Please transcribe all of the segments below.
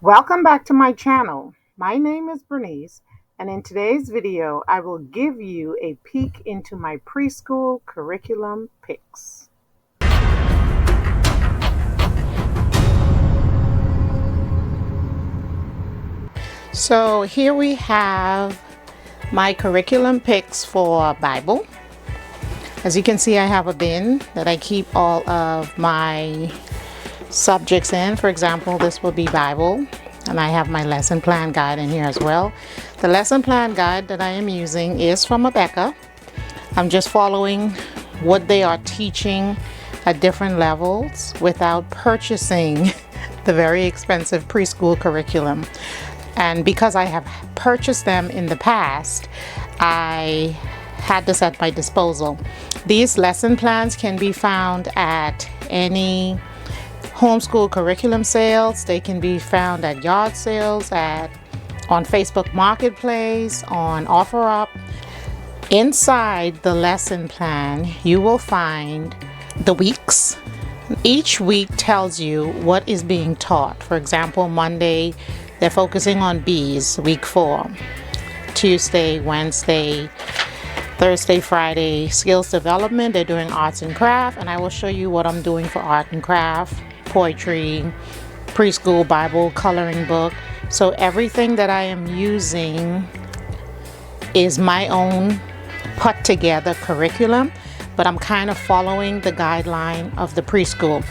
Welcome back to my channel. My name is Bernice, and in today's video, I will give you a peek into my preschool curriculum picks. So here we have my curriculum picks for Bible. As you can see, I have a bin that I keep all of my subjects in. For example, this will be Bible, and I have my lesson plan guide in here as well. The lesson plan guide that I am using is from Rebecca. I'm just following what they are teaching at different levels without purchasing the very expensive preschool curriculum. And because I have purchased them in the past, I had this at my disposal. These lesson plans can be found at any homeschool curriculum sales. They can be found at yard sales, on Facebook Marketplace, on OfferUp. Inside the lesson plan, you will find the weeks. Each week tells you what is being taught. For example, Monday, they're focusing on bees, week 4. Tuesday, Wednesday, Thursday, Friday, skills development. They're doing arts and craft, and I will show you what I'm doing for art and craft, poetry, preschool Bible, coloring book. So everything that I am using is my own put together curriculum, but I'm kind of following the guideline of the preschool.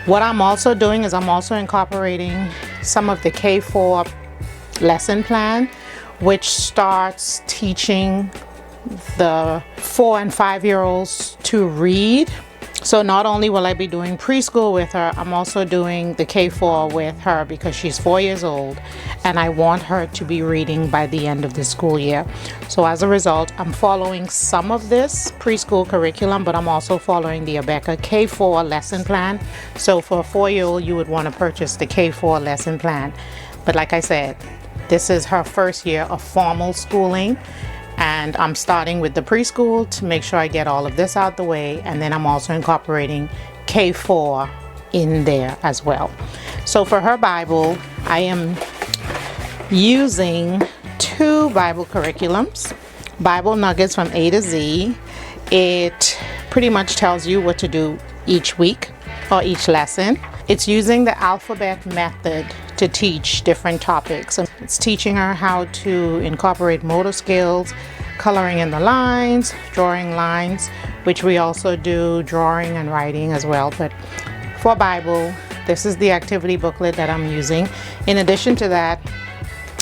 What I'm also doing is I'm also incorporating some of the K4 lesson plan, which starts teaching the 4 and 5-year-olds to read. So not only will I be doing preschool with her, I'm also doing the K4 with her because she's 4 years old and I want her to be reading by the end of the school year. So as a result, I'm following some of this preschool curriculum, but I'm also following the Rebecca K4 lesson plan. So for a 4-year-old, you would want to purchase the K4 lesson plan. But like I said, this is her first year of formal schooling. And I'm starting with the preschool to make sure I get all of this out the way. And then I'm also incorporating K4 in there as well. So for her Bible, I am using 2 Bible curriculums, Bible Nuggets from A to Z. It pretty much tells you what to do each week or each lesson. It's using the alphabet method to teach different topics. It's teaching her how to incorporate motor skills, coloring in the lines, drawing lines, which we also do drawing and writing as well. But for Bible, this is the activity booklet that I'm using. In addition to that,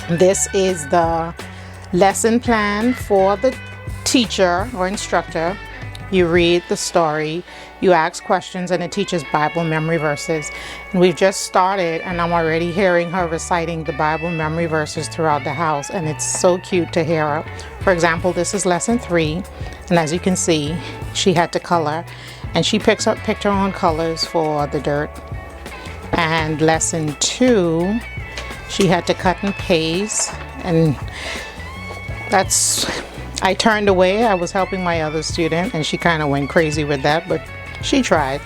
this is the lesson plan for the teacher or instructor. You read the story, you ask questions, and it teaches Bible memory verses. And we've just started, and I'm already hearing her reciting the Bible memory verses throughout the house, and it's so cute to hear her. For example, this is lesson 3, and as you can see, she had to color, and she picked her own colors for the dirt. And lesson 2, she had to cut and paste, and I turned away. I was helping my other student and she kind of went crazy with that, but she tried.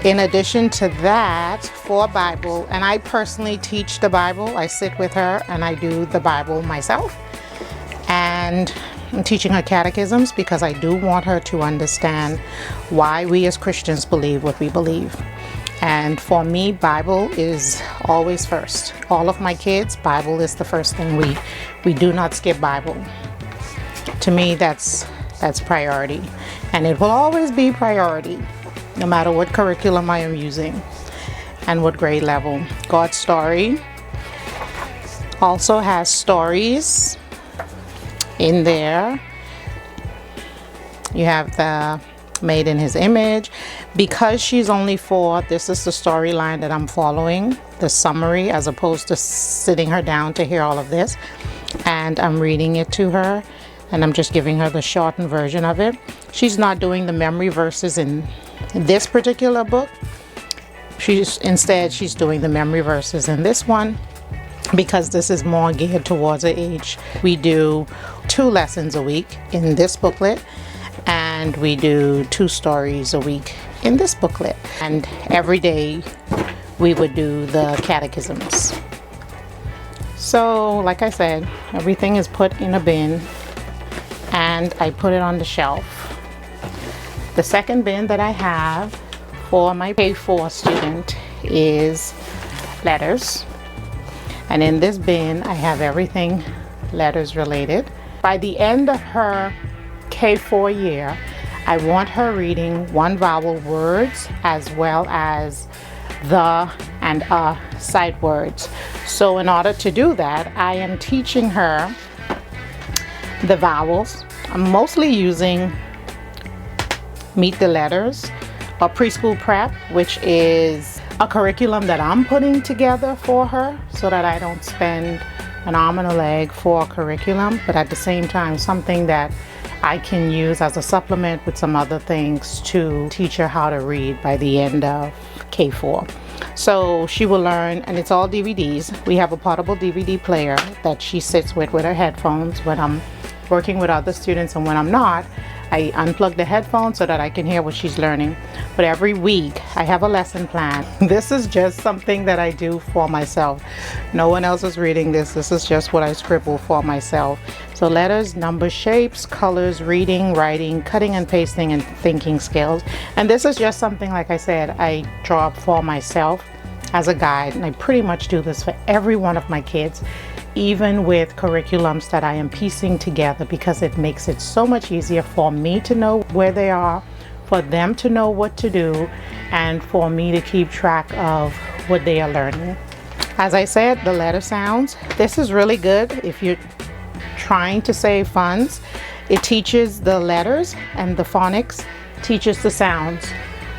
In addition to that, for Bible, and I personally teach the Bible, I sit with her and I do the Bible myself. And I'm teaching her catechisms because I do want her to understand why we as Christians believe what we believe. And for me, Bible is always first. All of my kids, Bible is the first thing we do not skip Bible. To me, that's priority, and it will always be priority no matter what curriculum I am using and what grade level. God's Story also has stories in there. You have the Made in His Image. Because she's only 4, this is the storyline that I'm following, the summary, as opposed to sitting her down to hear all of this. And I'm reading it to her, and I'm just giving her the shortened version of it. She's not doing the memory verses in this particular book. She's doing the memory verses in this one because this is more geared towards her age. We do 2 lessons a week in this booklet, and we do 2 stories a week in this booklet. And every day we would do the catechisms. So like I said, everything is put in a bin and I put it on the shelf. The second bin that I have for my K4 student is letters. And in this bin, I have everything letters related. By the end of her K4 year, I want her reading one vowel words as well as the and sight words. So in order to do that, I am teaching her the vowels. I'm mostly using Meet the Letters or Preschool Prep, which is a curriculum that I'm putting together for her so that I don't spend an arm and a leg for a curriculum, but at the same time something that I can use as a supplement with some other things to teach her how to read by the end of K4. So she will learn, and it's all DVDs. We have a portable DVD player that she sits with her headphones when I'm working with other students, and when I'm not, I unplug the headphones so that I can hear what she's learning. But every week I have a lesson plan. This is just something that I do for myself. No one else is reading this. This is just what I scribble for myself. So letters, numbers, shapes, colors, reading, writing, cutting and pasting, and thinking skills. And this is just something, like I said, I draw up for myself as a guide. And I pretty much do this for every one of my kids, even with curriculums that I am piecing together, because it makes it so much easier for me to know where they are, for them to know what to do, and for me to keep track of what they are learning. As I said, the letter sounds. This is really good if you're trying to save funds. It teaches the letters, and the phonics teaches the sounds.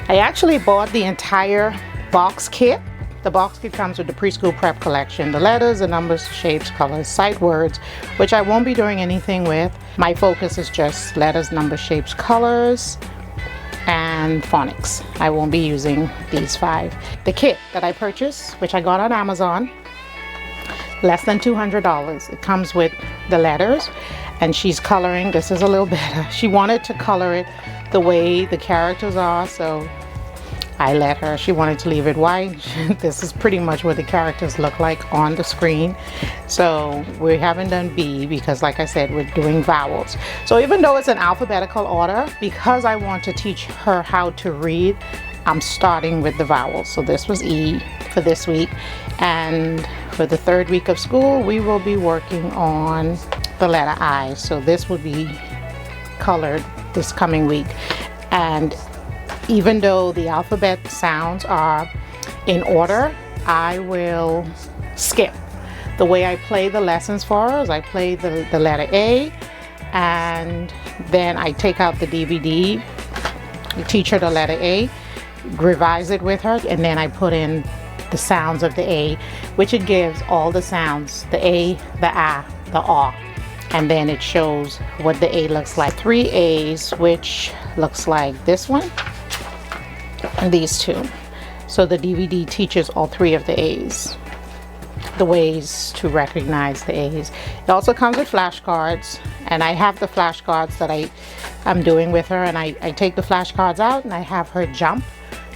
I actually bought the entire box kit. The box kit comes with the Preschool Prep collection, the letters, the numbers, shapes, colors, sight words, which I won't be doing anything with. My focus is just letters, numbers, shapes, colors, and phonics. I won't be using these 5. The kit that I purchased, which I got on Amazon, less than $200. It comes with the letters, and she's coloring. This is a little better. She wanted to color it the way the characters are, so I let her. She wanted to leave it white. This is pretty much what the characters look like on the screen. So we haven't done B because, like I said, we're doing vowels. So even though it's an alphabetical order, because I want to teach her how to read, I'm starting with the vowels. So this was E for this week. And for the 3rd week of school, we will be working on the letter I. So this will be colored this coming week. And even though the alphabet sounds are in order, I will skip. The way I play the lessons for her is I play the letter A, and then I take out the DVD, teach her the letter A, revise it with her, and then I put in the sounds of the A, which it gives all the sounds, the A, the A, the R. And then it shows what the A looks like. 3 A's, which looks like this one and these 2. So the DVD teaches all 3 of the A's, the ways to recognize the A's. It also comes with flashcards, and I have the flashcards that I'm doing with her, and I take the flashcards out and I have her jump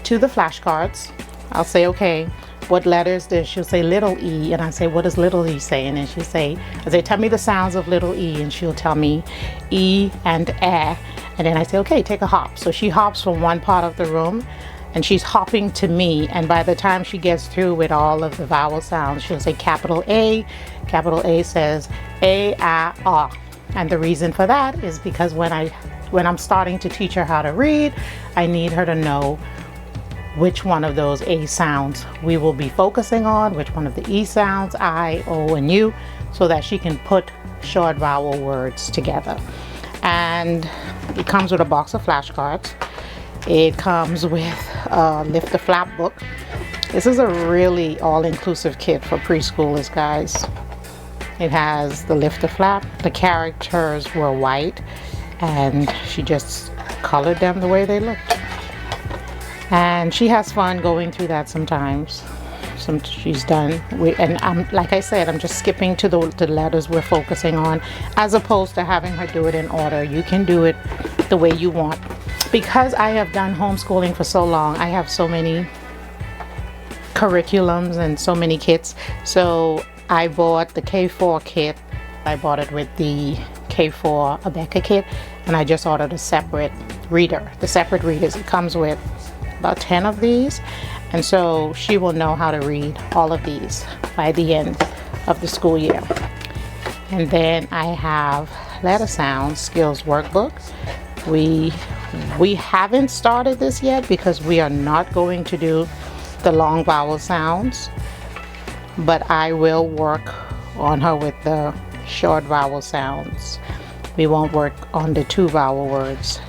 to the flashcards. I'll say, okay, what letter is this? She'll say little E, and I say, what does little E say? And then she'll say, I say, tell me the sounds of little E, and she'll tell me E and A. And then I say, okay, take a hop. So she hops from one part of the room and she's hopping to me. And by the time she gets through with all of the vowel sounds, she'll say capital A. Capital A says A, A, R. And the reason for that is because when I'm starting to teach her how to read, I need her to know which one of those A sounds we will be focusing on, which one of the E sounds, I, O, and U, so that she can put short vowel words together. And it comes with a box of flashcards. It comes with a Lift the Flap book. This is a really all-inclusive kit for preschoolers, guys. It has the Lift the Flap. The characters were white, and she just colored them the way they looked. And she has fun going through that sometimes. She's done. And like I said, I'm just skipping to the letters we're focusing on, as opposed to having her do it in order. You can do it the way you want. Because I have done homeschooling for so long, I have so many curriculums and so many kits. So I bought the K4 kit. I bought it with the K4 Abeka kit, and I just ordered a separate reader. The separate readers, it comes with about 10 of these, and so she will know how to read all of these by the end of the school year. And then I have letter sounds skills workbook. We haven't started this yet because we are not going to do the long vowel sounds, but I will work on her with the short vowel sounds. We won't work on the 2 vowel words,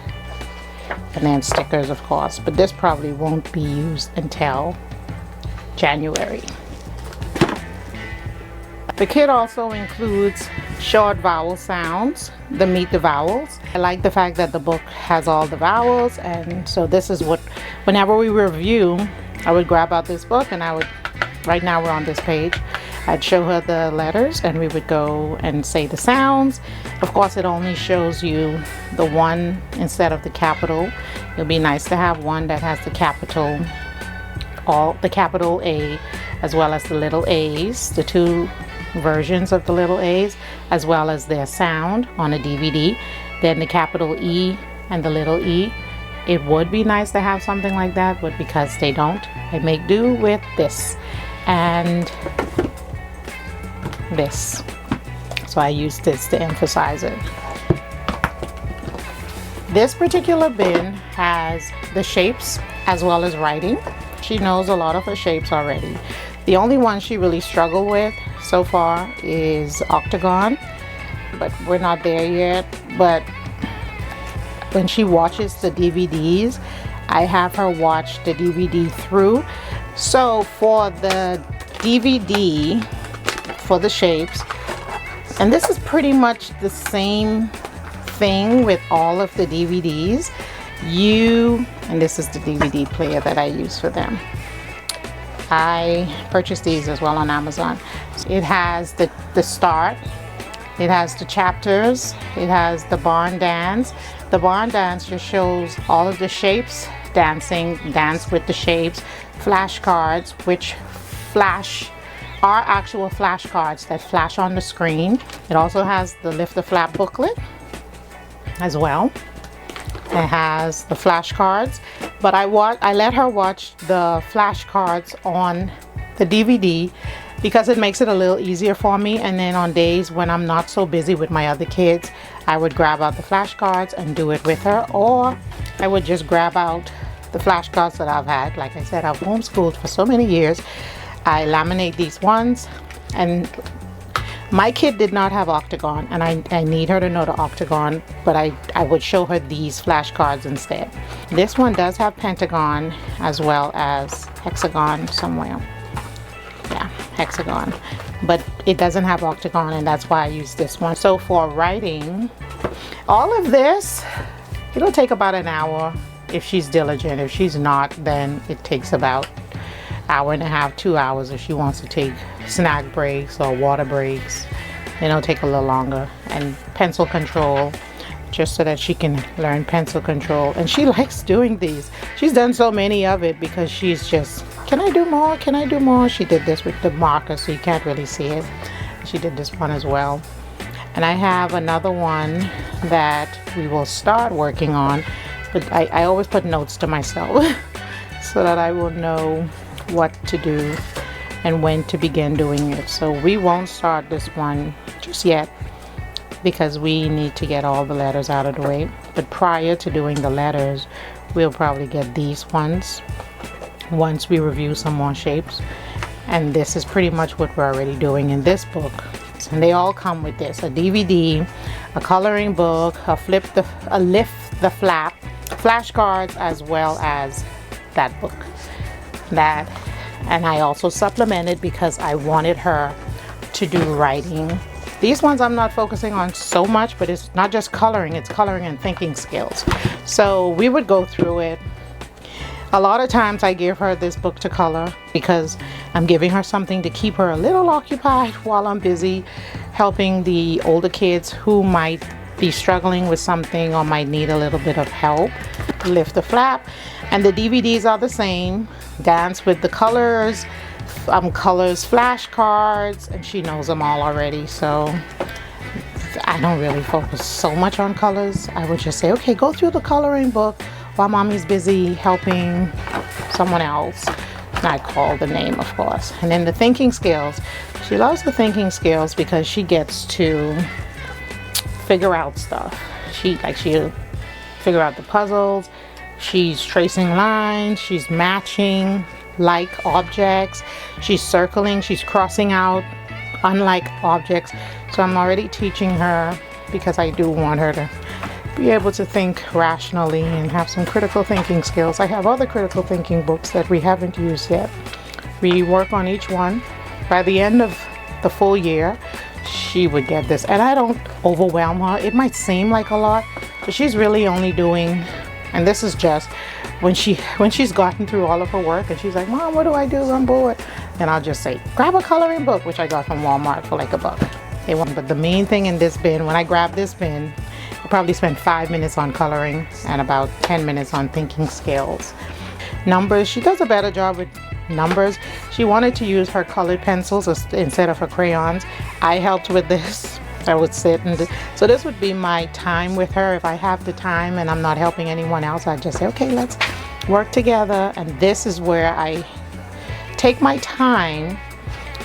and then stickers, of course, but this probably won't be used until January. The kit also includes short vowel sounds, the meet the vowels. I like the fact that the book has all the vowels, and so this is what, whenever we review, I would grab out this book and I would, right now we're on this page, I'd show her the letters and we would go and say the sounds. Of course, it only shows you the one instead of the capital. It'll be nice to have one that has the capital, all the capital A, as well as the little A's, the 2 versions of the little A's, as well as their sound on a DVD. Then the capital E and the little E. It would be nice to have something like that, but because they don't, I make do with this and this. So I use this to emphasize it. This particular bin has the shapes as well as writing. She knows a lot of her shapes already. The only one she really struggled with so far is octagon, but we're not there yet. But when she watches the DVDs, I have her watch the DVD through. So for the DVD, for the shapes, and this is pretty much the same thing with all of the DVDs, and this is the DVD player that I use for them. I purchased these as well on Amazon. It has the start, it has the chapters, it has the barn dance. The barn dance just shows all of the shapes, dance with the shapes, flashcards, which are actual flashcards that flash on the screen. It also has the lift the flap booklet as well. It has the flashcards, but I let her watch the flashcards on the DVD because it makes it a little easier for me. And then on days when I'm not so busy with my other kids, I would grab out the flashcards and do it with her, or I would just grab out the flashcards that I've had. Like I said, I've homeschooled for so many years. I laminate these ones, and my kid did not have octagon, and I need her to know the octagon, but I would show her these flashcards instead. This one does have pentagon as well as hexagon somewhere. Yeah, hexagon, but it doesn't have octagon, and that's why I use this one. So for writing, all of this, it'll take about an hour if she's diligent. If she's not, then it takes about hour and a half, 2 hours if she wants to take snack breaks or water breaks. Then it'll take a little longer. And pencil control, just so that she can learn pencil control. And she likes doing these. She's done so many of it because she's just, can I do more? Can I do more? She did this with the marker, so you can't really see it. She did this one as well. And I have another one that we will start working on, but I always put notes to myself so that I will know what to do and when to begin doing it. So we won't start this one just yet because we need to get all the letters out of the way. But prior to doing the letters, we'll probably get these ones once we review some more shapes. And this is pretty much what we're already doing in this book. And they all come with this: a DVD, a coloring book, a lift the flap, flashcards, as well as that book. And I also supplemented because I wanted her to do writing. These ones I'm not focusing on so much, but it's not just coloring, it's coloring and thinking skills. So we would go through it. A lot of times I give her this book to color because I'm giving her something to keep her a little occupied while I'm busy helping the older kids who might be struggling with something or might need a little bit of help, lift the flap. And the DVDs are the same. Dance with the Colors, Colors flashcards, and she knows them all already. So I don't really focus so much on colors. I would just say, okay, go through the coloring book while mommy's busy helping someone else. Not call the name, of course. And then the thinking skills. She loves the thinking skills because she gets to figure out stuff. She'll figure out the puzzles. She's tracing lines. She's matching like objects. She's circling. She's crossing out unlike objects. So I'm already teaching her, because I do want her to be able to think rationally and have some critical thinking skills. I have other critical thinking books that we haven't used yet. We work on each one. By the end of the full year, she would get this. And I don't overwhelm her. It might seem like a lot, but she's really only doing, and this is just when she's gotten through all of her work and she's like, Mom, what do I do? I'm bored. Then I'll just say, grab a coloring book, which I got from Walmart for like $1. But the main thing in this bin, when I grab this bin, I probably spend 5 minutes on coloring and about 10 minutes on thinking skills. Numbers, she does a better job with numbers. She wanted to use her colored pencils instead of her crayons. I helped with this. I would sit and so this would be my time with her. If I have the time and I'm not helping anyone else, I'd just say, okay, let's work together. And this is where I take my time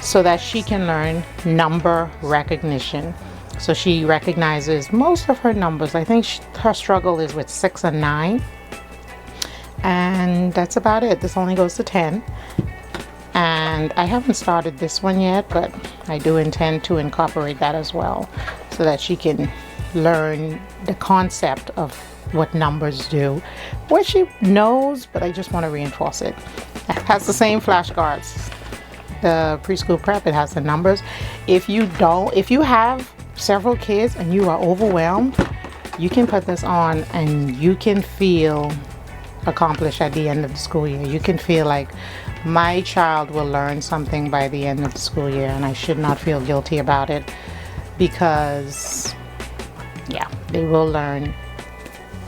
so that she can learn number recognition. So she recognizes most of her numbers. I think her struggle is with 6 and 9. And that's about it. This only goes to 10. And I haven't started this one yet, but I do intend to incorporate that as well so that she can learn the concept of what numbers do, which she knows, but I just want to reinforce it. It has the same flashcards. The preschool prep, it has the numbers. If you have several kids and you are overwhelmed, you can put this on and you can feel accomplished at the end of the school year. You can feel like my child will learn something by the end of the school year, and I should not feel guilty about it, because yeah, they will learn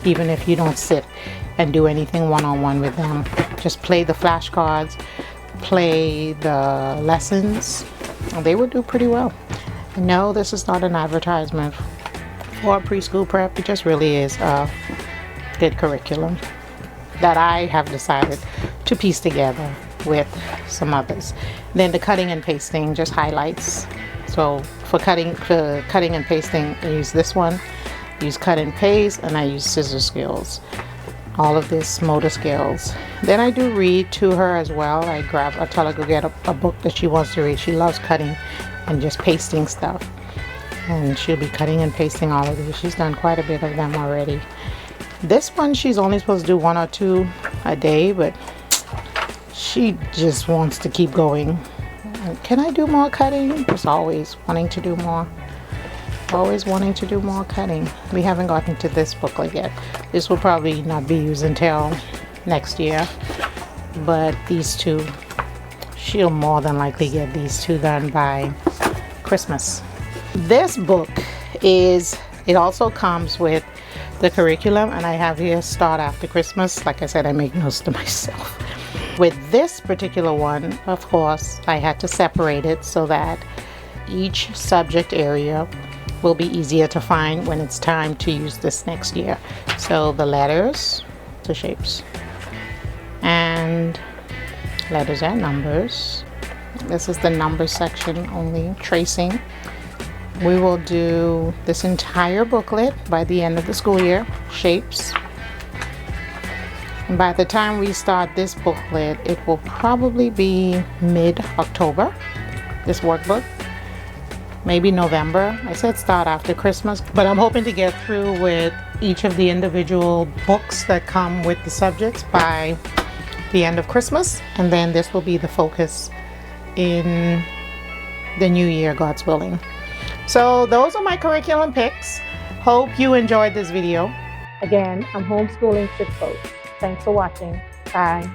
even if you don't sit and do anything one-on-one with them. Just play the flashcards, play the lessons, and they will do pretty well. No, this is not an advertisement for preschool prep. It just really is a good curriculum that I have decided to piece together with some others. Then the cutting and pasting, just highlights. So for cutting and pasting, I use this one. I use cut and paste, and I use scissor skills. All of this motor skills. Then I do read to her as well. I tell her to go get a book that she wants to read. She loves cutting and just pasting stuff. And she'll be cutting and pasting all of these. She's done quite a bit of them already. This one, she's only supposed to do 1 or 2 a day, but she just wants to keep going. Can I do more cutting? Just always wanting to do more. Always wanting to do more cutting. We haven't gotten to this booklet yet. This will probably not be used until next year. But these two, she'll more than likely get these 2 done by Christmas. This book it also comes with the curriculum, and I have here start after Christmas. Like I said, I make notes to myself. With this particular one, of course, I had to separate it so that each subject area will be easier to find when it's time to use this next year. So the letters, the shapes, and letters and numbers. This is the numbers section only, tracing. We will do this entire booklet by the end of the school year, shapes. And by the time we start this booklet, it will probably be mid-October, this workbook. Maybe November. I said start after Christmas, but I'm hoping to get through with each of the individual books that come with the subjects by the end of Christmas. And then this will be the focus in the new year, God's willing. So those are my curriculum picks. Hope you enjoyed this video. Again, I'm homeschooling 6 folks. Thanks for watching. Bye.